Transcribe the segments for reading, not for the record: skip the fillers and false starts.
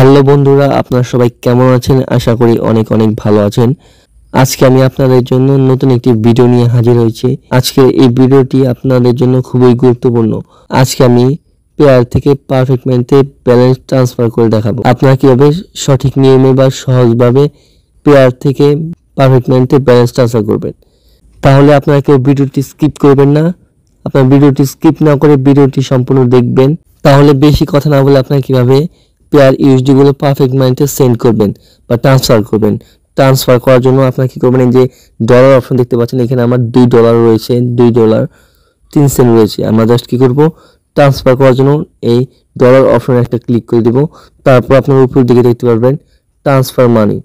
Hello বন্ধুরা, আপনারা সবাই কেমন আছেন? আশা করি অনেক অনেক ভালো আছেন। আজকে আমি আপনাদের জন্য নতুন একটি ভিডিও নিয়ে হাজির হয়েছি। আজকের এই ভিডিওটি আপনাদের জন্য খুবই গুরুত্বপূর্ণ। আজকে আমি পেয়ার থেকে পারফেক্ট মানিতে ব্যালেন্স ট্রান্সফার করে দেখাবো। আপনারা কিভাবে সঠিক নিয়মে বা সহজভাবে পেয়ার থেকে পারফেক্ট মানিতে ব্যালেন্স ট্রান্সফার করবেন। তাহলে আপনারা কেউ ভিডিওটি স্কিপ করবেন না। আপনার ভিডিওটি স্কিপ না করে ভিডিওটি সম্পূর্ণ দেখবেন। তাহলে বেশি কথা না বলে আপনারা কিভাবে পেয়ার ইউএসডি গুলো পারফেক্ট মানিতে সেন্ড করবেন বা ট্রান্সফার করবেন। ট্রান্সফার করার জন্য আপনারা কি করবেন, এই যে ডলার অপশন দেখতে পাচ্ছেন, এখানে আমার $2 রয়েছে, $2.03 রয়েছে। আমরা জাস্ট কি করব, ট্রান্সফার করার জন্য এই ডলার অপশনে একটা ক্লিক করে দিব। তারপর আপনার উপর দিকে দেখতে পারবেন ট্রান্সফার মানি।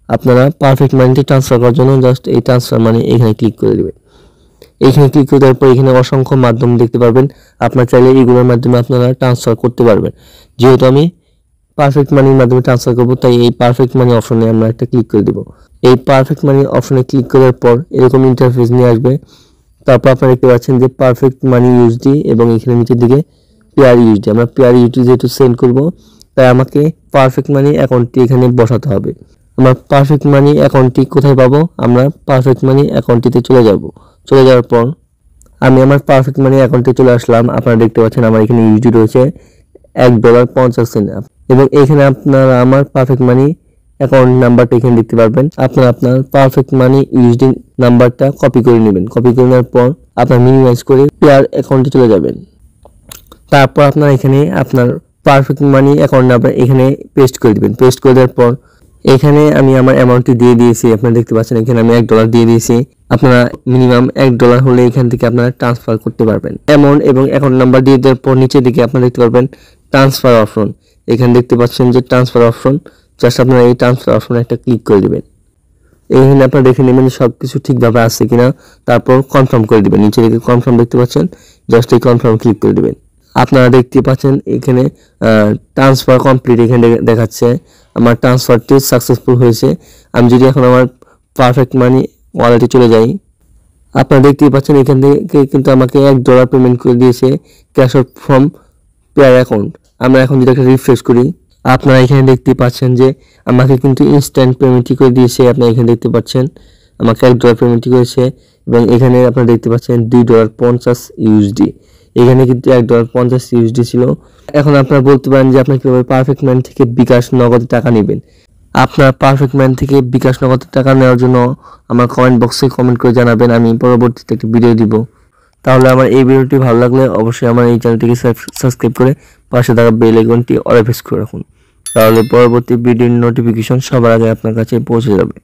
আপনারা পারফেক্ট মানিতে ট্রান্সফার করার জন্য জাস্ট এই ট্রান্সফার মানি এখানে ক্লিক করে দিবেন। এখানে ক্লিক করে দেওয়ার পর এখানে অসংখ্য মাধ্যম দেখতে পারবেন। আপনারা চাইলে এগুলোর মাধ্যমে আপনারা ট্রান্সফার করতে পারবেন। যেহেতু আমি পারফেক্ট মানির মাধ্যমে ট্রান্সফার করব, তাই এই পারফেক্ট মানি অপশনে আমরা একটা ক্লিক করে দেব। এই পারফেক্ট মানি অপশনে ক্লিক করার পর এরকম ইন্টারফেস নিয়ে আসবে। তারপর আপনারা দেখতে পাচ্ছেন যে পারফেক্ট মানি ইউএসডি এবং এখানে নিচের দিকে পেয়ার ইউএসডি। আমরা পেয়ার ইউএসডি যেহেতু সেন্ড করব, তাই আমাকে পারফেক্ট মানি অ্যাকাউন্টটি এখানে বসাতে হবে। আমরা পারফেক্ট মানি অ্যাকাউন্টটি কোথায় পাবো? আমরা পারফেক্ট মানি অ্যাকাউন্টটিতে চলে যাব। চলে যাওয়ার পর আমি আমার পারফেক্ট মানি অ্যাকাউন্টে চলে আসলাম। আপনারা দেখতে পাচ্ছেন আমার এখানে ইউএসডি রয়েছে $1.50 এবং এখানে আপনারা আমার পারফেক্ট মানি অ্যাকাউন্ট নাম্বারটা এখানে দেখতে পারবেন। আপনারা আপনার পারফেক্ট মানি ইউএসডি নাম্বারটা কপি করে নেবেন। কপি করে নেওয়ার পর আপনার মিনিমাইজ করে পেয়ার অ্যাকাউন্টে চলে যাবেন। তারপর আপনারা এখানে আপনার পারফেক্ট মানি অ্যাকাউন্ট নাম্বার এখানে পেস্ট করে দিবেন। পেস্ট করে দেওয়ার পর এখানে আমি আমার অ্যামাউন্টটি দিয়ে দিয়েছি। আপনারা দেখতে পাচ্ছেন এখানে আমি $1 দিয়ে দিয়েছি। আপনারা মিনিমাম $1 হলে এখান থেকে আপনারা ট্রান্সফার করতে পারবেন। অ্যামাউন্ট এবং অ্যাকাউন্ট নাম্বার দিয়ে দেওয়ার পর নিচের দিকে আপনারা দেখতে পারবেন ট্রান্সফার অপশন। এখানে দেখতে পাচ্ছেন যে ট্রান্সফার অপশন, জাস্ট আপনারা এই ট্রান্সফার অপশনে একটা ক্লিক করে দিবেন। এখানে আপনারা দেখে নেবেন সব কিছু ঠিকভাবে আছে কিনা, তারপর কনফার্ম করে দিবেন। নিচে দিকে কনফার্ম দেখতে পাচ্ছেন, জাস্ট এই কনফার্ম ক্লিক করে দিবেন। আপনারা দেখতে পাচ্ছেন এখানে ট্রান্সফার কমপ্লিট এখানে দেখাচ্ছে। আমার ট্রান্সফারটি সাকসেসফুল হয়েছে। আমি যদি এখন আমার পারফেক্ট মানি ওয়ালেটে চলে যাই, আপনারা দেখতেই পাচ্ছেন এখান থেকে কিন্তু আমাকে $1 পেমেন্ট করে দিয়েছে cash out from pair account. আমরা এখন যদি একটা রিফ্রেশ করি, আপনারা এখানে দেখতে পাচ্ছেন যে আমাকে কিন্তু ইনস্ট্যান্ট পেমেন্টই করে দিয়েছে। আপনারা এখানে দেখতে পাচ্ছেন আমাকে $1 পেমেন্টই করেছে এবং এখানে আপনারা দেখতে পাচ্ছেন $2.50 এখানে কিন্তু $1.50 ছিল। এখন আপনারা বলতে পারেন যে আপনারা কিভাবে পারফেক্ট ম্যান থেকে বিকাশ নগদে টাকা নেবেন। আপনার পারফেক্ট ম্যান থেকে বিকাশ নগদে টাকা নেওয়ার জন্য আমার কমেন্ট বক্সে কমেন্ট করে জানাবেন, আমি পরবর্তীতে একটি ভিডিও দিব। তাহলে আমার এই ভিডিওটি ভালো লাগলে অবশ্যই আমার এই চ্যানেলটিকে সাবস্ক্রাইব করে পাশে থাকা বেল আইকনটি অল প্রেস করে রাখুন। তাহলে পরবর্তী ভিডিওর নোটিফিকেশন সবার আগে আপনার কাছে পৌঁছে যাবে।